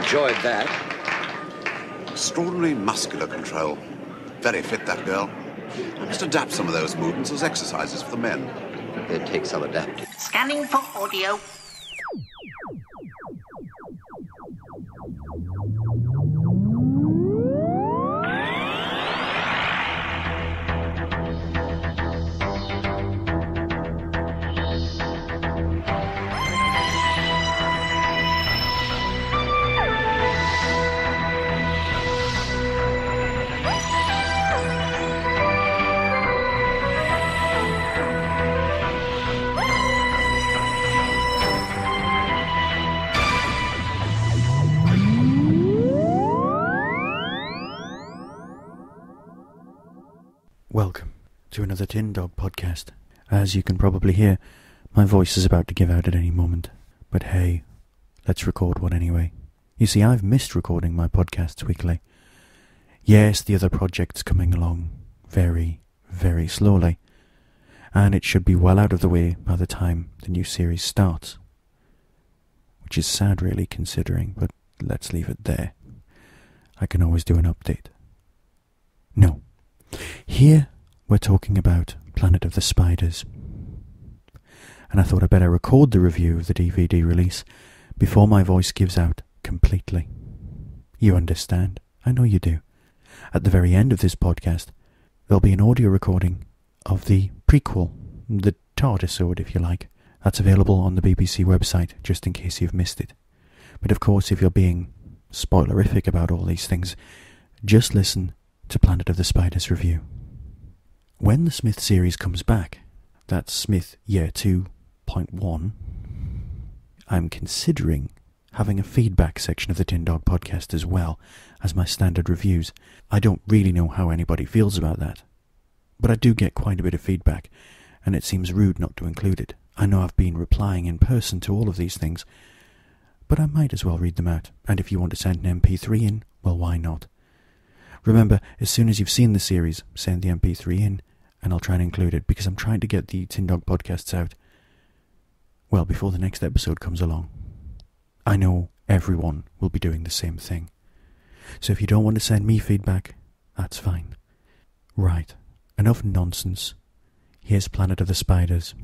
enjoyed that. Extraordinary muscular control. Very fit, that girl. I must adapt some of those movements as exercises for the men. It takes some adapting. Scanning for audio. Welcome to another Tin Dog podcast. As you can probably hear, my voice is about to give out at any moment. But hey, let's record one anyway. You see, I've missed recording my podcasts weekly. Yes, the other project's coming along very, very slowly, and it should be well out of the way by the time the new series starts. Which is sad really considering, but let's leave it there. I can always do an update. No. Here we're talking about Planet of the Spiders. And I thought I'd better record the review of the DVD release before my voice gives out completely. You understand? I know you do. At the very end of this podcast, there'll be an audio recording of the prequel, the TARDISode if you like. That's available on the BBC website, just in case you've missed it. But of course, if you're being spoilerific about all these things, just listen to Planet of the Spiders review. When the Smith series comes back, that's Smith Year 2.1, I'm considering having a feedback section of the Tin Dog podcast as well as my standard reviews. I don't really know how anybody feels about that, but I do get quite a bit of feedback, and it seems rude not to include it. I know I've been replying in person to all of these things, but I might as well read them out, and if you want to send an MP3 in, well, why not? Remember, as soon as you've seen the series, send the MP3 in, and I'll try and include it, because I'm trying to get the Tin Dog podcasts out, well, before the next episode comes along. I know everyone will be doing the same thing. So if you don't want to send me feedback, that's fine. Right, enough nonsense. Here's Planet of the Spiders.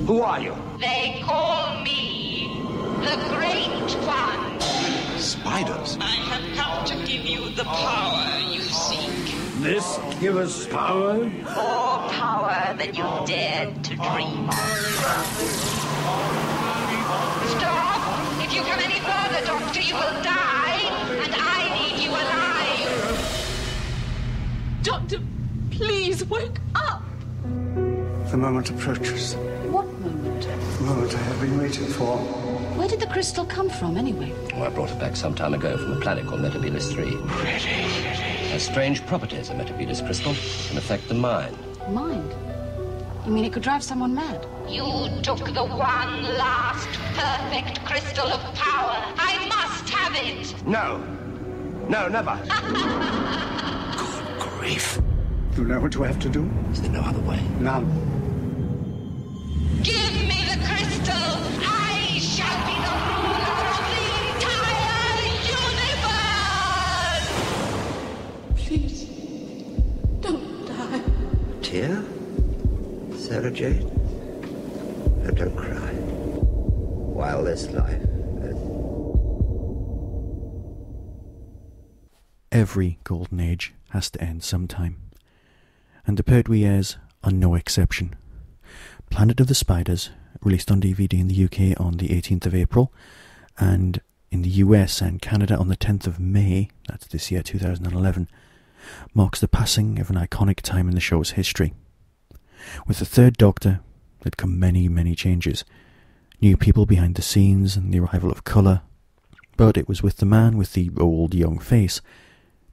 Who are you? They call me the Great One. Spiders? I have come to give you the power you seek. This give us power? More power than you dared to dream of. Stop! If you come any further, Doctor, you will die, and I need you alive. Doctor, please wake up. The moment approaches. What moment? The moment I have been waiting for. Where did the crystal come from, anyway? Oh, I brought it back some time ago from a planet called Metebelis III. Has strange properties, a Metebelis crystal. Can affect the mind. Mind? You mean it could drive someone mad? You took the one last perfect crystal of power. I must have it. No. No, never. Good grief. You know what you have to do? Is there no other way? None. Give me the crystal. I shall be the ruler of the entire universe. Please, don't die. Tear? Sarah Jane? No, don't cry. While there's life. Every golden age has to end sometime, and the Pertwee years are no exception. Planet of the Spiders, released on DVD in the UK on the 18th of April, and in the US and Canada on the 10th of May, that's this year, 2011, marks the passing of an iconic time in the show's history. With the third Doctor, there'd come many, many changes. New people behind the scenes and the arrival of colour. But it was with the man with the old, young face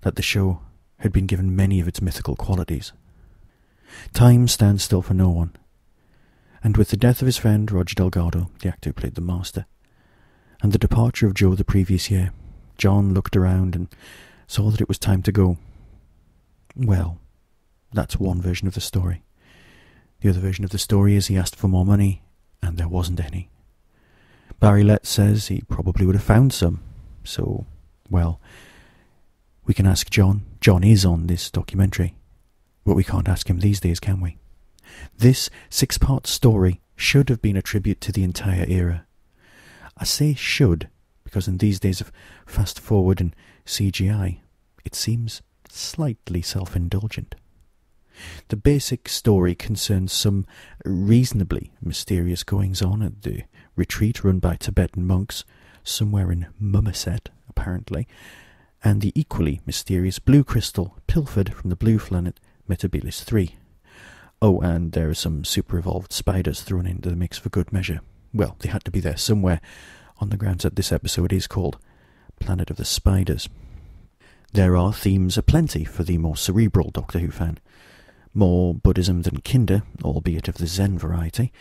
that the show had been given many of its mythical qualities. Time stands still for no one. And with the death of his friend Roger Delgado, the actor who played the Master, and the departure of Joe the previous year, John looked around and saw that it was time to go. Well, that's one version of the story. The other version of the story is he asked for more money, and there wasn't any. Barry Letts says he probably would have found some. So, well, we can ask Jon. Jon is on this documentary. But we can't ask him these days, can we? This 6-part story should have been a tribute to the entire era. I say should, because in these days of fast forward and CGI, it seems slightly self-indulgent. The basic story concerns some reasonably mysterious goings-on at the retreat run by Tibetan monks somewhere in Mummaset, apparently, and the equally mysterious blue crystal pilfered from the blue planet Metebelis III. Oh, and there are some super-evolved spiders thrown into the mix for good measure. Well, they had to be there somewhere, on the grounds that this episode is called Planet of the Spiders. There are themes aplenty for the more cerebral Doctor Who fan. More Buddhism than Kinder, albeit of the Zen variety,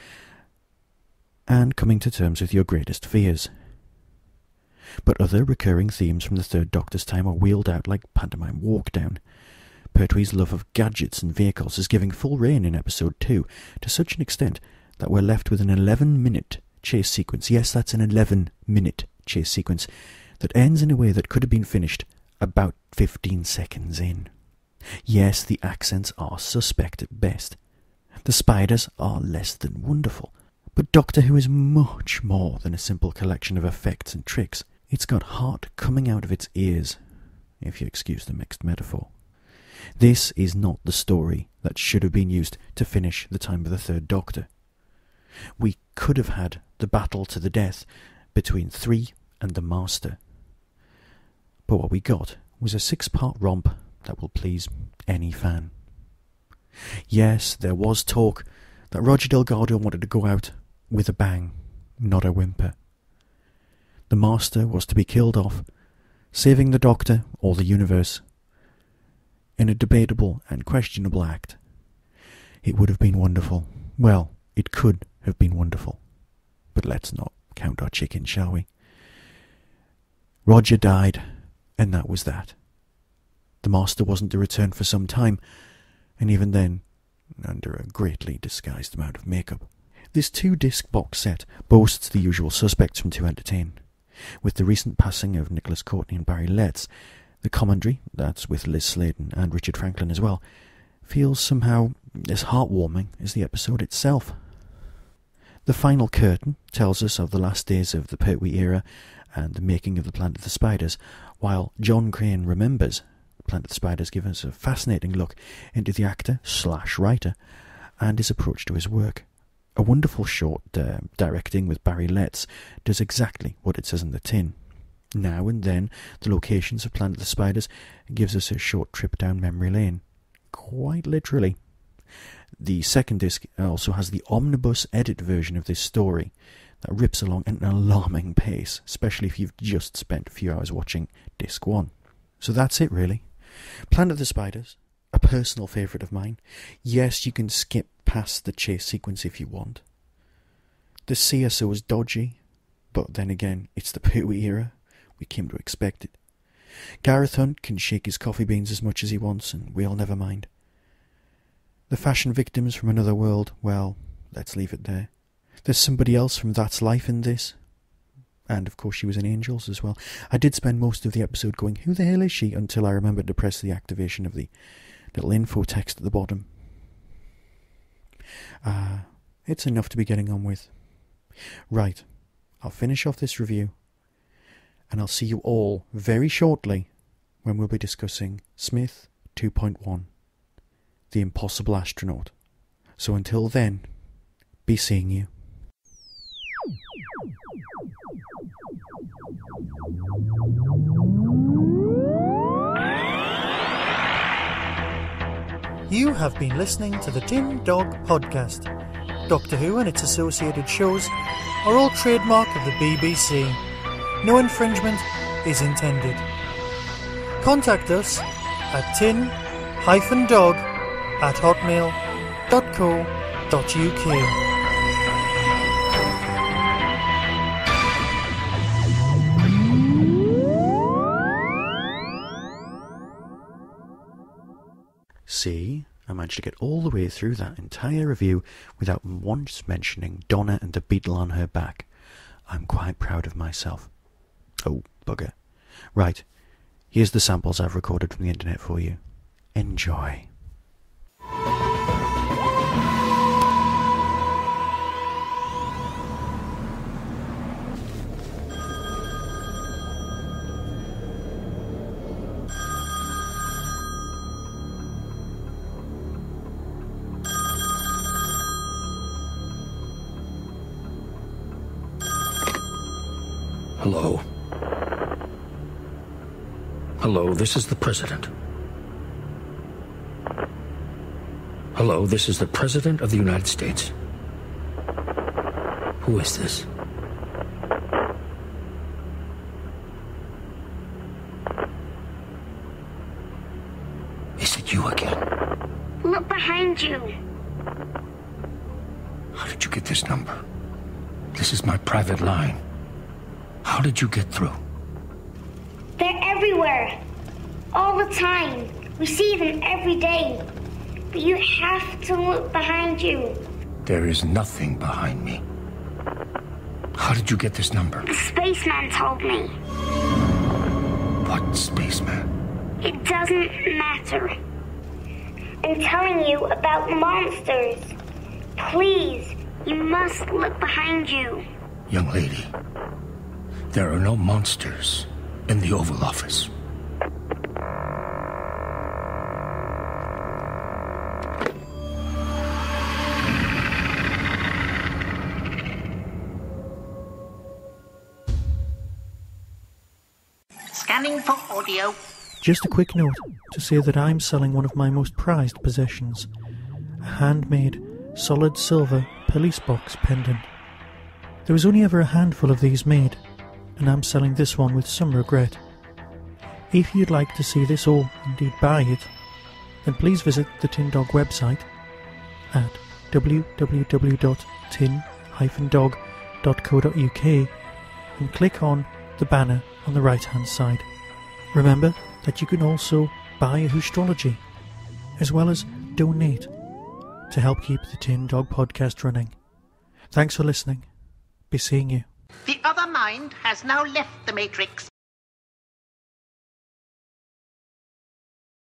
and coming to terms with your greatest fears. But other recurring themes from the Third Doctor's time are wheeled out like pantomime walk-down. Pertwee's love of gadgets and vehicles is giving full rein in episode 2, to such an extent that we're left with an 11-minute chase sequence. Yes, that's an 11-minute chase sequence that ends in a way that could have been finished about 15 seconds in. Yes, the accents are suspect at best. The spiders are less than wonderful. But Doctor Who is much more than a simple collection of effects and tricks. It's got heart coming out of its ears, if you excuse the mixed metaphor. This is not the story that should have been used to finish the time of the Third Doctor. We could have had the battle to the death between 3 and the Master. But what we got was a 6-part romp that will please any fan. Yes, there was talk that Roger Delgado wanted to go out with a bang, not a whimper. The Master was to be killed off, saving the Doctor or the universe, in a debatable and questionable act. It would have been wonderful. Well, it could have been wonderful. But let's not count our chickens, shall we? Roger died, and that was that. The Master wasn't to return for some time, and even then, under a greatly disguised amount of makeup. This 2-disc box set boasts the usual suspects from To Entertain. With the recent passing of Nicholas Courtney and Barry Letts, the commentary, that's with Liz Sladen and Richard Franklin as well, feels somehow as heartwarming as the episode itself. The final curtain tells us of the last days of the Pertwee era and the making of the Planet of the Spiders, while John Crane remembers. Planet of the Spiders gives us a fascinating look into the actor/writer and his approach to his work. A wonderful short directing with Barry Letts does exactly what it says in the tin. Now and then, the locations of Planet of the Spiders gives us a short trip down memory lane. Quite literally. The second disc also has the omnibus edit version of this story that rips along at an alarming pace, especially if you've just spent a few hours watching disc 1. So that's it, really. Planet of the Spiders, a personal favourite of mine. Yes, you can skip past the chase sequence if you want. The CSO is dodgy, but then again, it's the Pertwee era. We came to expect it. Gareth Hunt can shake his coffee beans as much as he wants, and we'll never mind. The fashion victims from another world, well, let's leave it there. There's somebody else from That's Life in this. And, of course, she was in Angels as well. I did spend most of the episode going, who the hell is she? Until I remembered to press the activation of the little info text at the bottom. It's enough to be getting on with. Right, I'll finish off this review, and I'll see you all very shortly when we'll be discussing Smith 2.1, The Impossible Astronaut. So until then, be seeing you. You have been listening to the Tin Dog Podcast. Doctor Who and its associated shows are all trademark of the BBC. No infringement is intended. Contact us at tin-dog@hotmail.co.uk. see, I managed to get all the way through that entire review without once mentioning Donna and the beetle on her back. I'm quite proud of myself. Oh, bugger. Right, here's the samples I've recorded from the internet for you. Enjoy. Hello? Hello, this is the President. Hello, this is the President of the United States. Who is this? Is it you again? Look behind you. How did you get this number? This is my private line. How did you get through? They're everywhere. All the time. We see them every day. But you have to look behind you. There is nothing behind me. How did you get this number? The spaceman told me. What spaceman? It doesn't matter. I'm telling you about the monsters. Please, you must look behind you. Young lady, there are no monsters in the Oval Office. Scanning for audio. Just a quick note to say that I'm selling one of my most prized possessions, a handmade, solid silver police box pendant. There was only ever a handful of these made, and I'm selling this one with some regret. If you'd like to see this or indeed buy it, then please visit the Tin Dog website at www.tin-dog.co.uk and click on the banner on the right hand side. Remember that you can also buy a Whostrology, as well as donate to help keep the Tin Dog podcast running. Thanks for listening. Be seeing you. The other mind has now left the Matrix.